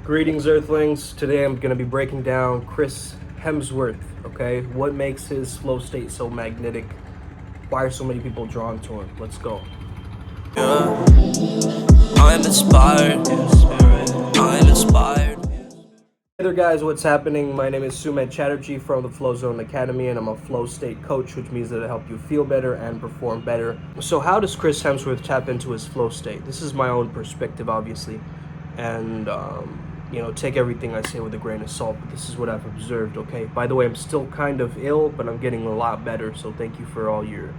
Greetings, Earthlings. Today I'm going to be breaking down Chris Hemsworth, okay? What makes his flow state so magnetic? Why are so many people drawn to him? Let's go. Yeah, I'm inspired. I'm inspired. Hey there, guys. What's happening? My name is Sumit Chatterjee from the Flow Zone Academy, and I'm a flow state coach, which means that I help you feel better and perform better. So how does Chris Hemsworth tap into his flow state? This is my own perspective, obviously, and take everything I say with a grain of salt, but this is what I've observed, okay? By the way, I'm still kind of ill, but I'm getting a lot better, so thank you for all your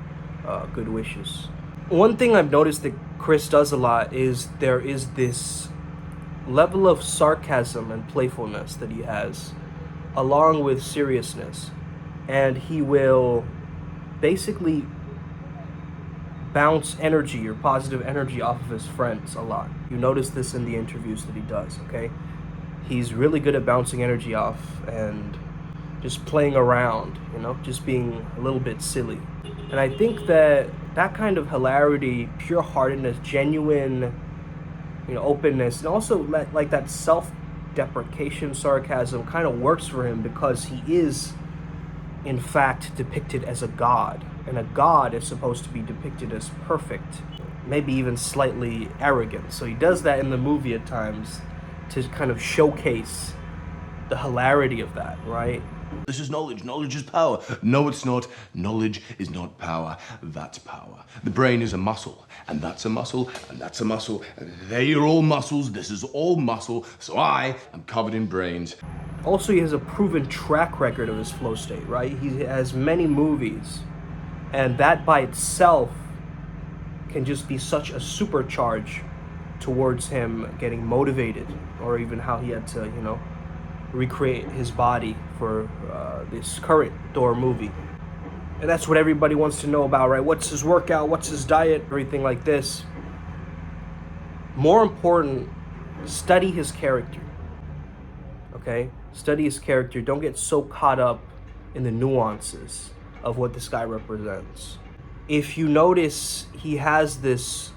good wishes. One thing I've noticed that Chris does a lot is there is this level of sarcasm and playfulness that he has, along with seriousness, and he will basically bounce energy or positive energy off of his friends a lot. You notice this in the interviews that he does, okay? He's really good at bouncing energy off and just playing around, just being a little bit silly. And I think that kind of hilarity, pure-heartedness, genuine, openness, and also like that self-deprecation, sarcasm kind of works for him because he is, in fact, depicted as a god. And a god is supposed to be depicted as perfect, maybe even slightly arrogant. So he does that in the movie at times to kind of showcase the hilarity of that, right? This is knowledge. Knowledge is power. No, it's not. Knowledge is not power. That's power. The brain is a muscle, and that's a muscle, and that's a muscle, and they are all muscles. This is all muscle. So I am covered in brains. Also, he has a proven track record of his flow state, right? He has many movies, and that by itself can just be such a supercharge towards him getting motivated, or even how he had to, recreate his body for this current Thor movie. And that's what everybody wants to know about, right? What's his workout? What's his diet? Everything like this. More important, study his character. Okay? Study his character. Don't get so caught up in the nuances of what this guy represents. If you notice, he has this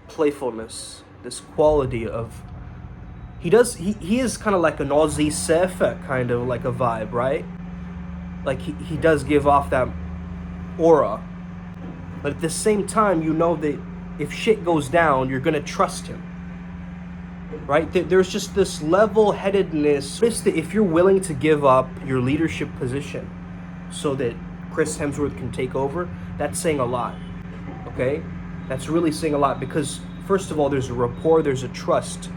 playfulness, this quality of he is kind of like an Aussie surfer, kind of like a vibe, right? Like he does give off that aura, but at the same time, that if shit goes down, you're gonna trust him, right? There's just this level-headedness. Notice that if you're willing to give up your leadership position so that Chris Hemsworth can take over, that's saying a lot, okay? That's really saying a lot because, first of all, there's a rapport, there's a trust,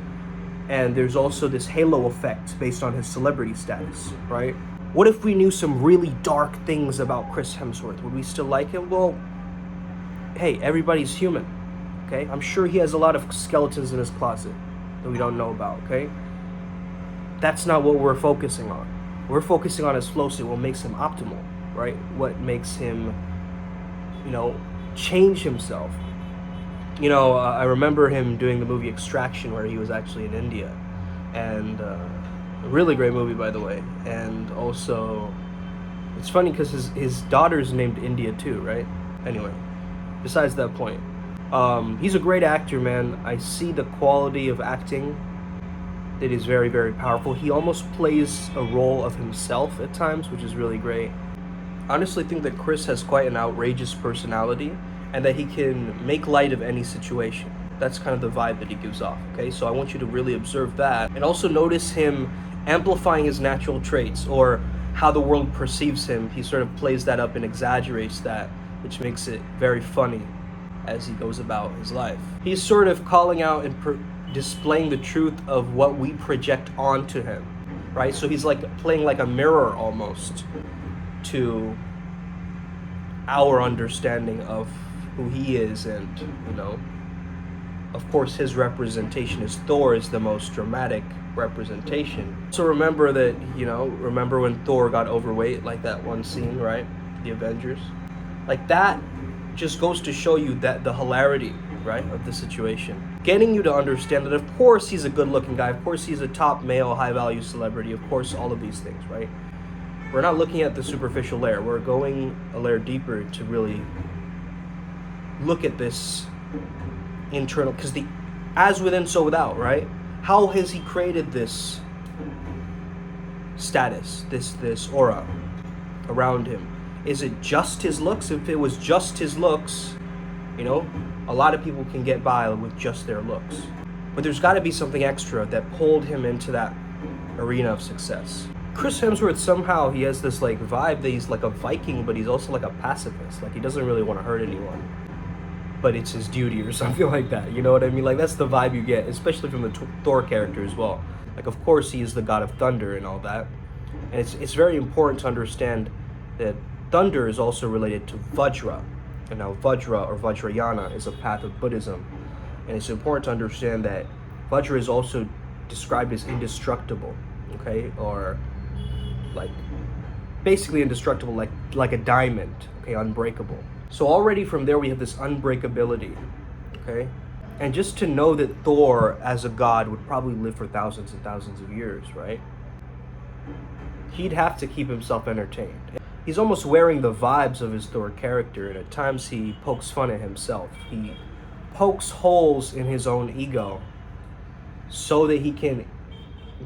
and there's also this halo effect based on his celebrity status, right? What if we knew some really dark things about Chris Hemsworth? Would we still like him? Well, hey, everybody's human, okay? I'm sure he has a lot of skeletons in his closet that we don't know about, okay? That's not what we're focusing on. We're focusing on his flow state, what makes him optimal, right? What makes him, change himself. I remember him doing the movie Extraction, where he was actually in India, and a really great movie, by the way. And also, it's funny because his daughter's named India too, right? Anyway, besides that point, he's a great actor, man. I see the quality of acting that is very, very powerful. He almost plays a role of himself at times, which is really great. I honestly think that Chris has quite an outrageous personality, and that he can make light of any situation. That's kind of the vibe that he gives off, okay? So I want you to really observe that. And also notice him amplifying his natural traits, or how the world perceives him. He sort of plays that up and exaggerates that, which makes it very funny as he goes about his life. He's sort of calling out and displaying the truth of what we project onto him, right? So he's like playing like a mirror almost to our understanding of who he is, and of course his representation as Thor is the most dramatic representation. So remember that, remember when Thor got overweight, like that one scene, right? The Avengers. Like that just goes to show you that the hilarity, right, of the situation. Getting you to understand that of course he's a good looking guy, of course he's a top male, high value celebrity, of course all of these things, right? We're not looking at the superficial layer, we're going a layer deeper to really look at this internal, because the as within so without, right? How has he created this status, this aura around him? Is it just his looks? If it was just his looks, you know, a lot of people can get by with just their looks. But there's got to be something extra that pulled him into that arena of success. Chris Hemsworth, somehow he has this like vibe that he's like a Viking, but he's also like a pacifist. Like he doesn't really want to hurt anyone, but it's his duty or something like that. You know what I mean? Like that's the vibe you get, especially from the Thor character as well. Like of course he is the god of thunder and all that, and it's very important to understand that thunder is also related to Vajra, and now Vajra or Vajrayana is a path of Buddhism, and it's important to understand that Vajra is also described as indestructible, okay, or like basically indestructible, like a diamond, okay, unbreakable. So already from there we have this unbreakability, okay, and just to know that Thor as a god would probably live for thousands and thousands of years, right? He'd have to keep himself entertained. He's almost wearing the vibes of his Thor character, and at times he pokes fun at himself. He pokes holes in his own ego so that he can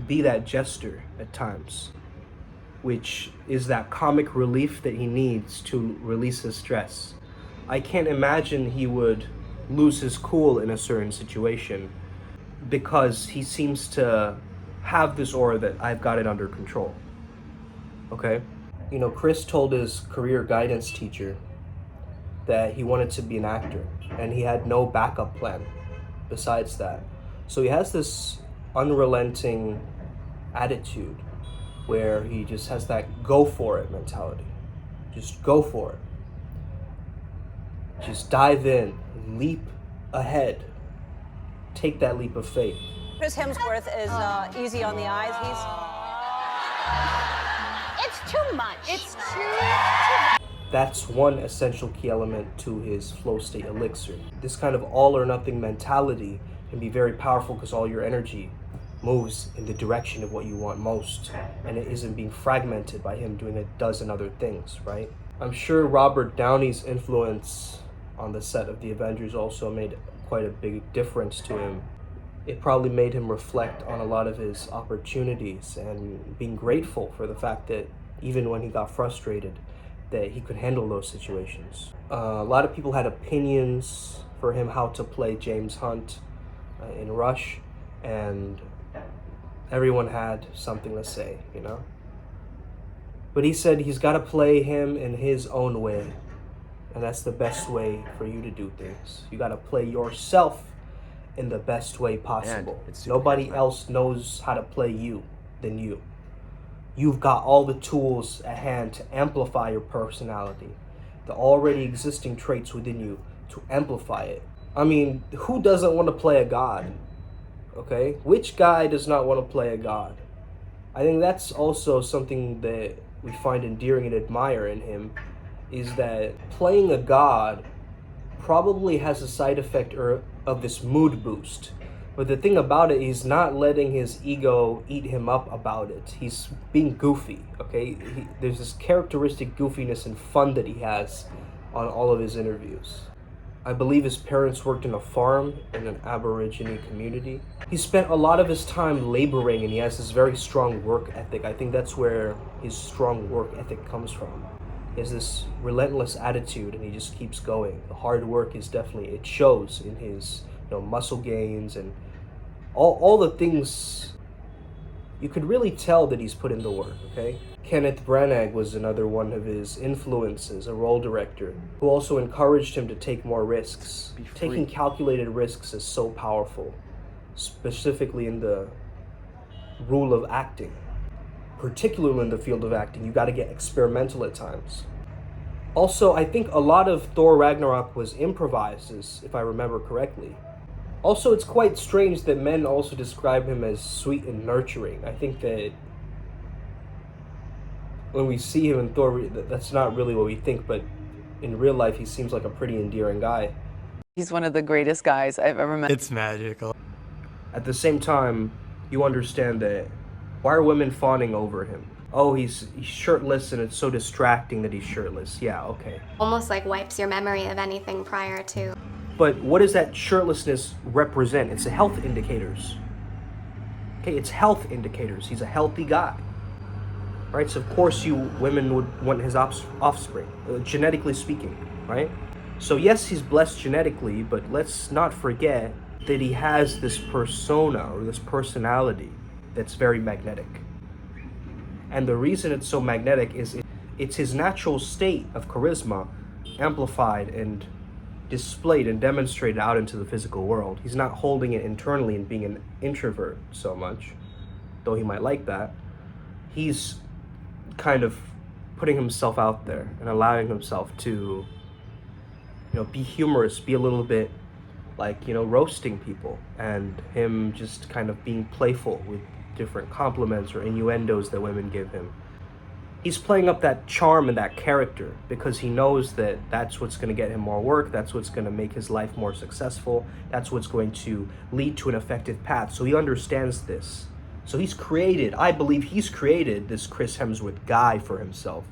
be that jester at times, which is that comic relief that he needs to release his stress. I can't imagine he would lose his cool in a certain situation because he seems to have this aura that I've got it under control. Okay? You know, Chris told his career guidance teacher that he wanted to be an actor and he had no backup plan besides that. So he has this unrelenting attitude where he just has that go for it mentality. Just go for it. Just dive in, leap ahead, take that leap of faith. Chris Hemsworth is easy on the eyes. It's too much. It's too. That's one essential key element to his flow state elixir. This kind of all or nothing mentality can be very powerful because all your energy moves in the direction of what you want most, and it isn't being fragmented by him doing a dozen other things, right? I'm sure Robert Downey's influence on the set of The Avengers also made quite a big difference to him. It probably made him reflect on a lot of his opportunities and being grateful for the fact that even when he got frustrated, that he could handle those situations. A lot of people had opinions for him how to play James Hunt in Rush, and everyone had something to say, you know? But he said he's got to play him in his own way, and that's the best way for you to do things. You got to play yourself in the best way possible. Nobody else knows how to play you than you. You've got all the tools at hand to amplify your personality, the already existing traits within you, to amplify it. I mean, who doesn't want to play a god? Okay? Which guy does not want to play a god? I think that's also something that we find endearing and admire in him, is that playing a god probably has a side effect of this mood boost. But the thing about it, he's not letting his ego eat him up about it. He's being goofy, okay? There's this characteristic goofiness and fun that he has on all of his interviews. I believe his parents worked in a farm in an Aborigine community. He spent a lot of his time laboring, and he has this very strong work ethic. I think that's where his strong work ethic comes from. He has this relentless attitude, and he just keeps going. The hard work is definitely, it shows in his muscle gains and all the things. You could really tell that he's put in the work, okay? Kenneth Branagh was another one of his influences, a role director, who also encouraged him to take more risks. Taking calculated risks is so powerful, specifically in the rule of acting. Particularly in the field of acting, you got to get experimental at times. Also, I think a lot of Thor Ragnarok was improvised, if I remember correctly. Also, it's quite strange that men also describe him as sweet and nurturing. I think that when we see him in Thor, that's not really what we think, but in real life, he seems like a pretty endearing guy. He's one of the greatest guys I've ever met. It's magical. At the same time, you understand that why are women fawning over him? Oh, he's shirtless and it's so distracting that he's shirtless. Yeah, okay. Almost like wipes your memory of anything prior to. But what does that shirtlessness represent? It's the health indicators. Okay, it's health indicators. He's a healthy guy. Right? So of course you women would want his offspring, genetically speaking, right? So yes, he's blessed genetically, but let's not forget that he has this persona or this personality that's very magnetic. And the reason it's so magnetic is it's his natural state of charisma amplified and displayed and demonstrated out into the physical world. He's not holding it internally and being an introvert so much, though he might like that. He's kind of putting himself out there and allowing himself to, be humorous, be a little bit like, roasting people, and him just kind of being playful with different compliments or innuendos that women give him. He's playing up that charm and that character because he knows that that's what's going to get him more work, that's what's going to make his life more successful, that's what's going to lead to an effective path. So he understands this. So I believe he's created this Chris Hemsworth guy for himself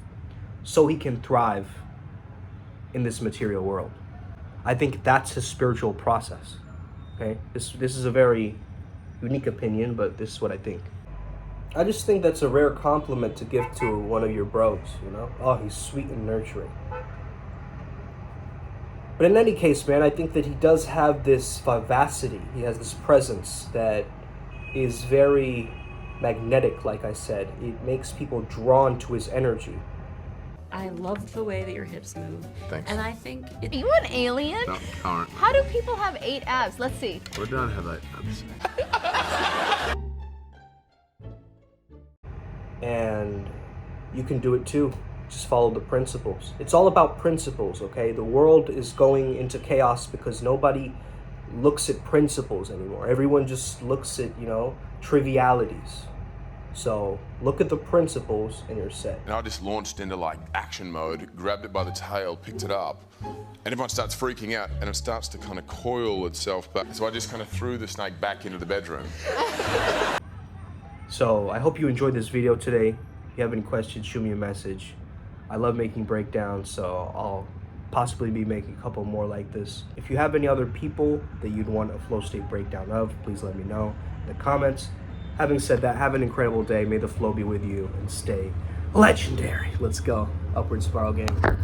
so he can thrive in this material world. I think that's his spiritual process. Okay? This is a very unique opinion, but this is what I think. I just think that's a rare compliment to give to one of your bros, Oh, he's sweet and nurturing. But in any case, man, I think that he does have this vivacity. He has this presence that is very magnetic, like I said. It makes people drawn to his energy. I love the way that your hips move. Thanks. And I think Are you an alien? No, aren't. How do people have 8 abs? Let's see. We don't have 8 abs. And you can do it too. Just follow the principles. It's all about principles, okay? The world is going into chaos because nobody looks at principles anymore. Everyone just looks at, trivialities. So look at the principles and you're set. And I just launched into like action mode, grabbed it by the tail, picked it up, and everyone starts freaking out and it starts to kind of coil itself back. So I just kind of threw the snake back into the bedroom. So I hope you enjoyed this video today. If you have any questions, shoot me a message. I love making breakdowns, so I'll possibly be making a couple more like this. If you have any other people that you'd want a flow state breakdown of, please let me know in the comments. Having said that, have an incredible day. May the flow be with you and stay legendary. Let's go. Upward Spiral Gang.